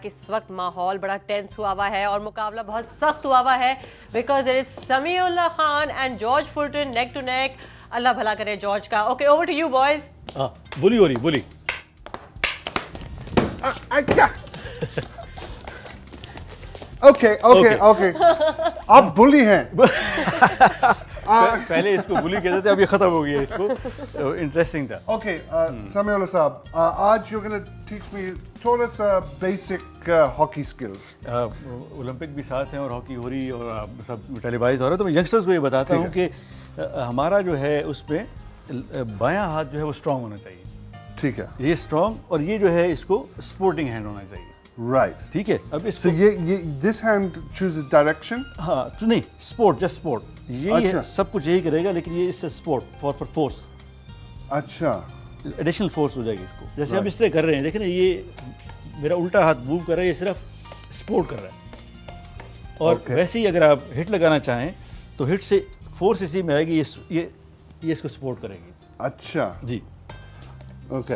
कि इस वक्त माहौल बड़ा टेंस हुआ हुआ है और मुकाबला बहुत सख्त हुआ हुआ है because it is Samiullah Khan and George Fulton neck to neck. Allah भला करे जॉर्ज का। Okay, over to you boys. Bully हो रही बुली। ओके आप बुली हैं। पहले इसको बुली कहते थे, अब ये खत्म हो गया। इसको इंटरेस्टिंग था। ओके समीउल्लाह साहब, आज you're going to teach me थोड़ा सा बेसिक हॉकी स्किल्स। ओलंपिक भी साथ हैं और हॉकी हो रही और सब टेलीवाइज हो रहा है, तो मैं यंगस्टर्स को ये बताता हूँ कि हमारा जो है उसमें बायां हाथ जो है वो स्ट्रांग होना चाहिए। ठीक है, ये स्ट्रांग, और ये जो है इसको स्पोर्टिंग हैंड होना चाहिए। राइट, ठीक है। अब इसको ये दिस हैंड चूजेस डायरेक्शन। हाँ, तो नहीं, स्पोर्ट, जस्ट स्पोर्ट, यही अच्छा। है, सब कुछ यही करेगा, लेकिन ये इससे स्पोर्ट फॉर फोर्स, अच्छा, एडिशनल फोर्स हो जाएगी इसको। जैसे हम इस तरह कर रहे हैं, देखें ना, ये मेरा उल्टा हाथ मूव कर रहा है, ये सिर्फ सपोर्ट कर रहा है। और वैसे ही अगर आप हिट लगाना चाहें तो हिट से फोर्स इसी में आएगी, ये इसको सपोर्ट करेगी। अच्छा जी, ओके,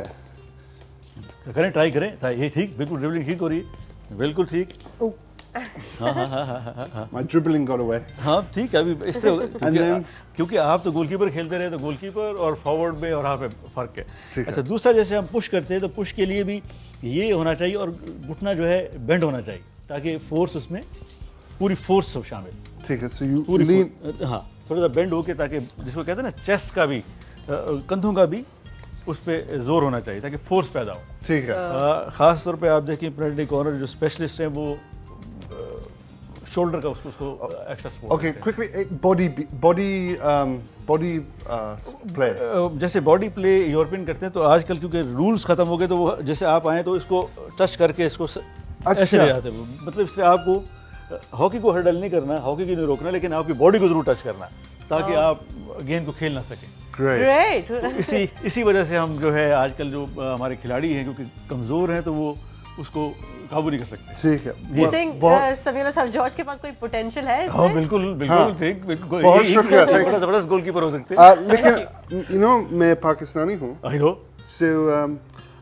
करें, ट्राई करें। ये ठीक, बिल्कुल ड्रिबलिंग ठीक हो रही है, बिल्कुल ठीक। My dribbling got away. हाँ ठीक है, अभी इस तरह क्योंकि आप तो गोलकीपर खेलते रहे, तो गोलकीपर और फॉरवर्ड में और यहाँ पे फर्क है। अच्छा, दूसरा जैसे हम पुश करते हैं तो पुश के लिए भी ये होना चाहिए और घुटना जो है बेंड होना चाहिए, ताकि फोर्स उसमें पूरी फोर्स हो शामिल। ठीक है, so you पूरी lean, हाँ, थोड़ा सा बेंड होके, ताकि जिसको कहते हैं ना चेस्ट का भी, कंधों का भी उस पर जोर होना चाहिए ताकि फोर्स पैदा हो। ठीक है। ख़ास तौर पे आप देखें पेनल्टी कॉर्नर जो स्पेशलिस्ट हैं वो शोल्डर का उसको extra support. Okay, quickly body play. जैसे बॉडी प्ले यूरोपियन करते हैं, तो आजकल क्योंकि रूल्स खत्म हो गए, तो वो जैसे आप आए तो इसको टच करके इसको ऐसे ले जाते हैं। मतलब इससे आपको हॉकी को हर्डल नहीं करना, हॉकी की नहीं रोकना, लेकिन आपकी बॉडी को जरूर टच करना ताकि आप गेंद को खेल ना सकें। ग्रेट। तो इसी वजह से हम जो है आजकल जो हमारे खिलाड़ी हैं, क्योंकि कमज़ोर हैं, तो वो उसको काबू नहीं कर सकते। ठीक है। You think समीउल्लाह साहब जॉर्ज के पास कोई पोटेंशियल है इसमें? हाँ, बिल्कुल ठीक, बिल्कुल बहुत शुक्रिया। बड़ा जबरदस्त गोलकीपर हो सकते हैं। लेकिन मैं पाकिस्तानी हूँ। I know. So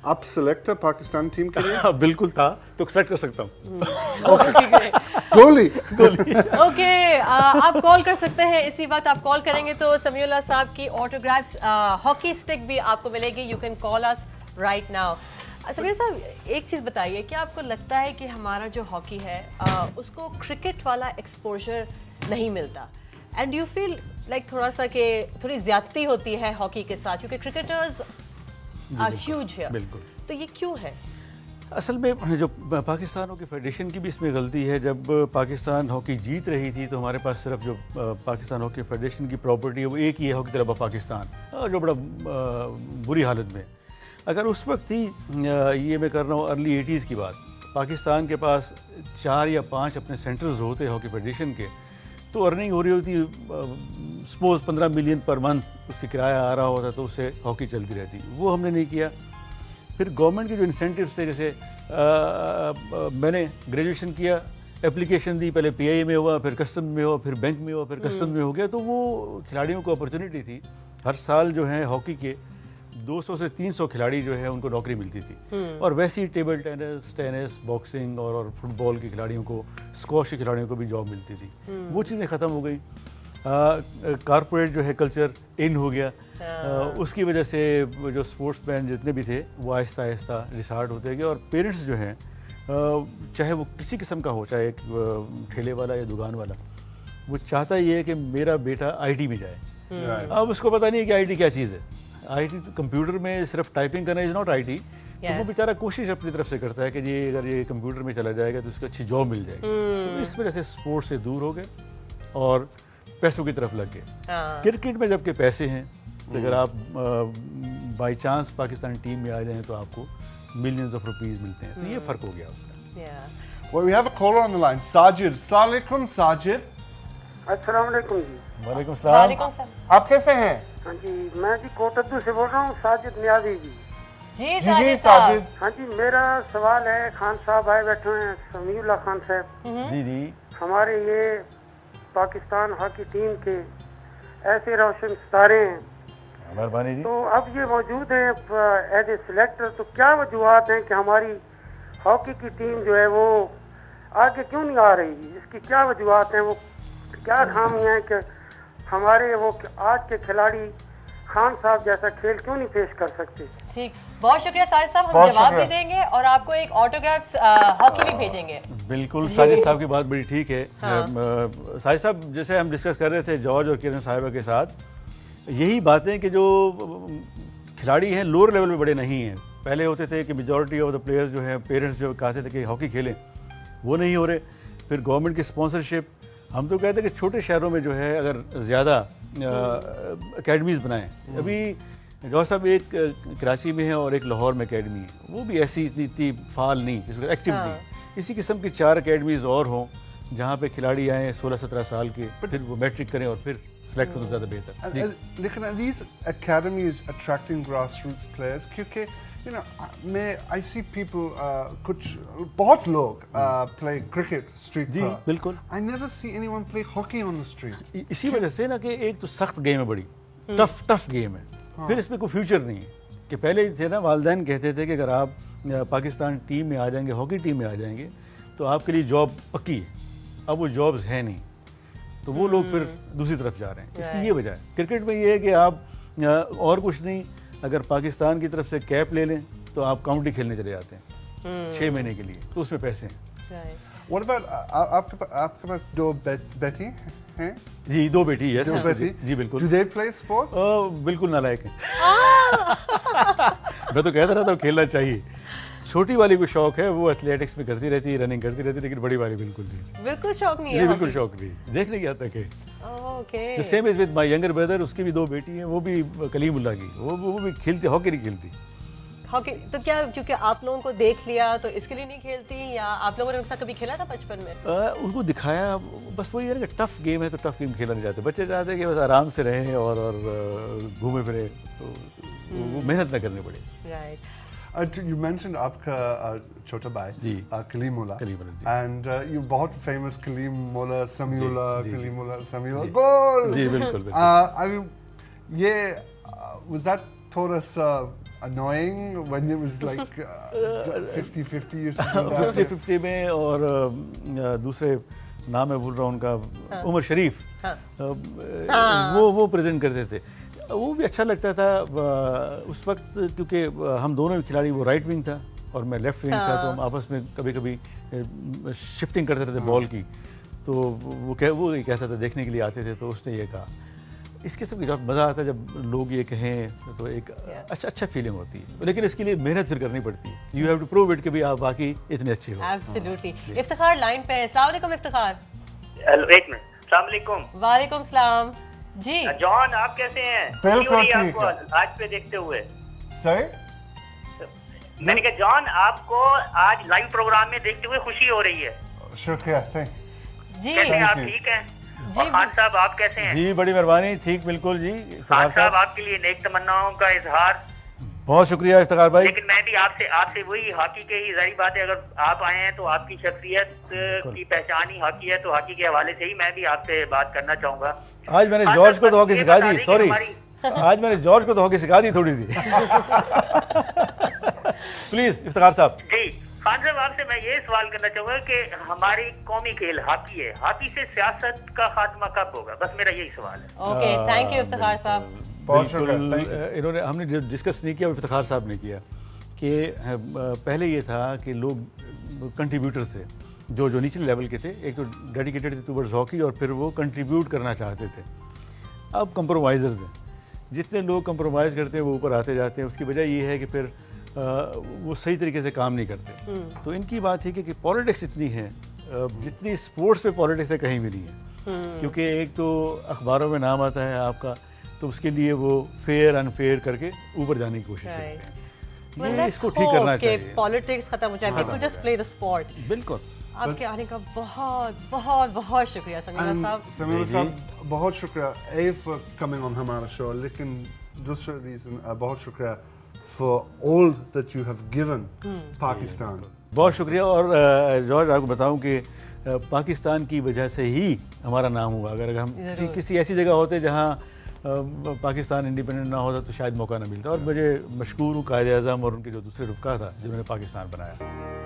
आप सेलेक्ट है पाकिस्तान टीम के लिए? बिल्कुल था, तो सेलेक्ट कर सकता हूँ। गोली। ओके, आप कॉल कर सकते हैं इसी वक्त। आप कॉल करेंगे तो समीउल्लाह साहब की ऑटोग्राफ्स, हॉकी स्टिक भी आपको मिलेगी। You can call us right now. Samiullah साहब, एक चीज़ बताइए, क्या आपको लगता है कि हमारा जो हॉकी है उसको क्रिकेट वाला एक्सपोजर नहीं मिलता? एंड यू फील लाइक थोड़ा सा कि थोड़ी ज्यादती होती है हॉकी के साथ, क्योंकि क्रिकेटर्स आर ह्यूज हियर। बिल्कुल। तो ये क्यों है? असल में जो पाकिस्तान हॉकी फेडरेशन की भी इसमें गलती है। जब पाकिस्तान हॉकी जीत रही थी तो हमारे पास सिर्फ जो पाकिस्तान हॉकी फेडरेशन की प्रॉपर्टी है वो एक ही है, हॉकी क्लब ऑफ पाकिस्तान, जो बड़ा बुरी हालत में। अगर उस वक्त ही ये मैं कर रहा हूँ अर्ली 80s की बात, पाकिस्तान के पास 4 या 5 अपने सेंटर्स होते हॉकी फेडरेशन के, तो अर्निंग हो रही होती, सपोज 15 मिलियन पर मंथ उसकी किराया आ रहा होता, तो उससे हॉकी चलती रहती। वो हमने नहीं किया। फिर गवर्नमेंट के जो इंसेंटिव्स थे, जैसे मैंने ग्रेजुएशन किया, एप्लीकेशन दी, पहले पीआई में हुआ, फिर कस्टम में हुआ, फिर बैंक में हुआ, फिर कस्टम में हो गया, तो वो खिलाड़ियों को अपॉर्चुनिटी थी। हर साल जो है हॉकी के 200 से 300 खिलाड़ी जो है उनको नौकरी मिलती थी। और वैसे ही टेबल टेनिस, बॉक्सिंग और फुटबॉल के खिलाड़ियों को, स्क्वॉश के खिलाड़ियों को भी जॉब मिलती थी। वो चीज़ें ख़त्म हो गई। कारपोरेट जो है कल्चर इन हो गया। उसकी वजह से जो स्पोर्ट्समैन जितने भी थे वो आहिस्ता आहिस्ता रिसार्ट होते गए। और पेरेंट्स जो हैं, चाहे वो किसी किस्म का हो, चाहे एक ठेले वाला या दुकान वाला, वो चाहता ये है कि मेरा बेटा आईटी में जाए। अब उसको पता नहीं है कि आईटी क्या चीज़ है। आईटी तो कंप्यूटर में सिर्फ टाइपिंग करना इज़ नॉट आईटी। तो वो बेचारा कोशिश अपनी तरफ से करता है कि ये अगर ये कंप्यूटर में चला जाएगा तो उसको अच्छी जॉब मिल जाएगी। तो इस वजह से स्पोर्ट्स से दूर हो गए और पैसों की तरफ लग गए। क्रिकेट में जबकि पैसे हैं, तो अगर आप बाई चांस पाकिस्तान टीम में आ जाएं तो आपको मिलियंस ऑफ रुपीस मिलते हैं। तो ये फ़र्क हो गया उसका। Well, we have a caller on the line. Sajid. Assalamu alaikum, Sajid. अस्सलाम वालेकुम जी। वालेकुम सलाम। आप कैसे हैं? हाँ जी, मैं जी कोटद्दू से बोल रहा हूँ, साजिद नियाजी जी। जी जी साजिद। हाँ जी, मेरा सवाल है, खान साहब आए बैठे हैं, समीउल्लाह खान साहब। जी। हमारे ये पाकिस्तान हॉकी टीम के ऐसे रोशन सितारे हैं, मेहरबानी जी। तो अब ये मौजूद हैं एज ए सिलेक्टर, तो क्या वजूहत हैं कि हमारी हॉकी की टीम जो है वो आगे क्यों नहीं आ रही? इसकी क्या वजूहत हैं? वो क्या खामी है कि हमारे वो आज के खिलाड़ी खान साहब जैसा खेल क्यों नहीं पेश कर सकते? ठीक, बहुत शुक्रिया साजिद साहब, हम जवाब भी देंगे और आपको एक ऑटोग्राफ्स हॉकी भी भेजेंगे। बिल्कुल, साजिद साहब की बात बड़ी ठीक है। साजिद साहब, जैसे हम डिस्कस कर रहे थे जॉर्ज और किरण साहिबा के साथ, यही बातें कि जो खिलाड़ी हैं लोअर लेवल पे बड़े नहीं हैं। पहले होते थे कि मेजॉरिटी ऑफ द प्लेयर्स जो हैं, पेरेंट्स जो कहते थे कि हॉकी खेलें, वो नहीं हो रहे। फिर गवर्नमेंट की स्पॉन्सरशिप, हम तो कहते हैं कि छोटे शहरों में जो है अगर ज़्यादा अकेडमीज़ बनाएं। अभी जॉर्ज साहब एक कराची में है और एक लाहौर में अकेडमी है, वो भी ऐसी इतनी फाल नहीं, जिसमें एक्टिव नहीं। इसी किस्म की 4 अकेडमीज़ और हों जहाँ पे खिलाड़ी आएँ 16-17 साल के, फिर वो मैट्रिक करें और फिर सेलेक्ट हो तो ज़्यादा बेहतर। लेकिन these academies attracting grassroots players, क्योंकि you know I see people कुछ बहुत लोग play cricket street जी पर। बिल्कुल। I never see anyone play hockey on the street। इसी वजह से ना कि एक तो सख्त गेम है, बड़ी टफ गेम है। फिर इसमें कोई फ्यूचर नहीं है। कि पहले थे ना, वालिदैन कहते थे कि अगर आप पाकिस्तान टीम में आ जाएंगे, हॉकी टीम में आ जाएंगे, तो आपके लिए जॉब पक्की है। अब वो जॉब्स है नहीं, तो वो लोग फिर दूसरी तरफ जा रहे हैं। इसकी ये वजह है। क्रिकेट में ये है कि आप और कुछ नहीं, अगर पाकिस्तान की तरफ से कैप ले लें तो आप काउंटी खेलने चले जाते हैं 6 महीने के लिए, तो उसमें पैसे हैं। What about आपके पास 2 बेटी हैं? जी 2 बेटी है। 2 बेटी? जी बिल्कुल। Do they play sport? बिल्कुल नालायक हैं। मैं तो कहता रहता हूँ खेलना चाहिए। छोटी वाली को शौक है, वो एथलेटिक्स में करती रहती है, रनिंग करती रहती है, लेकिन बड़ी वाली बिल्कुल नहीं। बिल्कुल शौक नहीं है। जी बिल्कुल शौक नहीं, देखने की हद तक है। Okay. The same is with my younger brother, उसकी भी 2 बेटी हैं, वो भी कलीमुल्लाह की, वो भी खेलती, हॉकी नहीं खेलती। हॉकी तो क्या, क्योंकि आप लोगों को देख लिया तो इसके लिए नहीं खेलती, या आप लोगों ने उनके साथ कभी खेला था बचपन में? उनको दिखाया, बस वही है कि टफ गेम है तो टफ गेम खेलना नहीं चाहते बच्चे। चाहते हैं कि बस आराम से रहें और घूमे फिरे, तो वो मेहनत ना करनी पड़े। राइट। You mentioned आपका छोटा भाई जी कलीमुल्लाह, जी। and you बहुत famous कलीमुल्लाह समीउल्लाह, कलीमुल्लाह समीउल्लाह गोल। जी बिल्कुल। I mean, ये was that थोड़ा सा annoying when it was like 50-50 used to do that? 50-50 में, और दूसरे नाम मैं भूल रहा हूँ उनका, उमर शरीफ, वो प्रेजेंट करते थे। वो भी अच्छा लगता था उस वक्त, क्योंकि हम दोनों खिलाड़ी, वो राइट विंग था और मैं लेफ्ट विंग था, तो हम आपस में कभी कभी शिफ्टिंग करते रहते बॉल की। तो वो कहता था, देखने के लिए आते थे, तो उसने ये कहा। इस किस्म की जब मज़ा आता है जब लोग ये कहें, तो एक अच्छा फीलिंग होती है। लेकिन इसके लिए मेहनत फिर करनी पड़ती है। You have to prove it कि भी आप बाकी इतने अच्छे हो। एब्सोल्युटली। इफ्तिखार लाइन पे है। अस्सलाम वालेकुम इफ्तिखार। हेलो, एक मिनट। अस्सलाम वालेकुम। वालेकुम सलाम जी। जॉन, आप कैसे हैं? बिल्कुल ठीक है। आज पे देखते हुए Sorry? मैंने कहा जॉन, आपको आज लाइव प्रोग्राम में देखते हुए खुशी हो रही है। शुक्रिया, जी। कैसे हैं आप? ठीक हैं? और खान साहब आप कैसे हैं? जी बड़ी मेहरबानी, ठीक बिल्कुल जी। खान साहब, आपके लिए नेक तमन्नाओं का इजहार। बहुत शुक्रिया इफ्तिखार भाई। लेकिन मैं भी आपसे वही हॉकी के ही जारी बात है, अगर आप आए हैं तो आपकी शख्सियत की पहचान ही हॉकी है, तो हॉकी के हवाले से ही मैं भी आपसे बात करना चाहूंगा। आज मैंने जॉर्ज को तो हॉकी सिखा दी, सॉरी, आज मैंने जॉर्ज को तो हॉकी सिखा दी थोड़ी सी। प्लीज इफ्तिखार साहब। जी खान साहब, आपसे मैं ये सवाल करना चाहूंगा कि हमारी कौमी खेल हॉकी है, हॉकी से सियासत का खात्मा कब होगा? बस मेरा यही सवाल है। ओके, थैंक यू इफ्तिखार साहब। बिल्कुल, इन्होंने, हमने जो डिस्कस नहीं किया, इफ्तिखार साहब ने किया कि पहले ये था कि लोग कंट्रीब्यूटर से जो निचले लेवल के थे, एक तो डेडिकेटेड थे टुवर्ड्स हॉकी और फिर वो कंट्रीब्यूट करना चाहते थे। अब कंप्रोमाइज़र्स हैं, जितने लोग कंप्रोमाइज़ करते हैं वो ऊपर आते जाते हैं। उसकी वजह ये है कि फिर वो सही तरीके से काम नहीं करते। तो इनकी बात है कि पॉलिटिक्स इतनी है, जितनी स्पोर्ट्स पे पॉलिटिक्स है कहीं भी नहीं है। क्योंकि एक तो अखबारों में नाम आता है आपका, तो उसके लिए वो फेयर अनफेयर करके ऊपर जाने की कोशिश करते हैं। ये इसको ठीक करना चाहिए। पॉलिटिक्स खत्म हो जाए, people just play the sport. बिल्कुल। आपके आने का बहुत बहुत बहुत शुक्रिया समीउल्लाह साहब। समीउल्लाह साहब बहुत शुक्रिया ए फॉर कमिंग ऑन हमारा शो, लेकिन दूसरा रीज़न बहुत शुक्रिया for all that you have given Pakistan. बहुत शुक्रिया। और जॉर्ज, आपको बताऊं कि पाकिस्तान की वजह से ही हमारा नाम हुआ। अगर हम किसी ऐसी जगह होते जहां पाकिस्तान इंडिपेंडेंट ना होता तो शायद मौका ना मिलता। और मुझे मशकूर हूँ कायद-ए-आज़म और उनके जो दूसरे रुफ़का था जिन्होंने पाकिस्तान बनाया।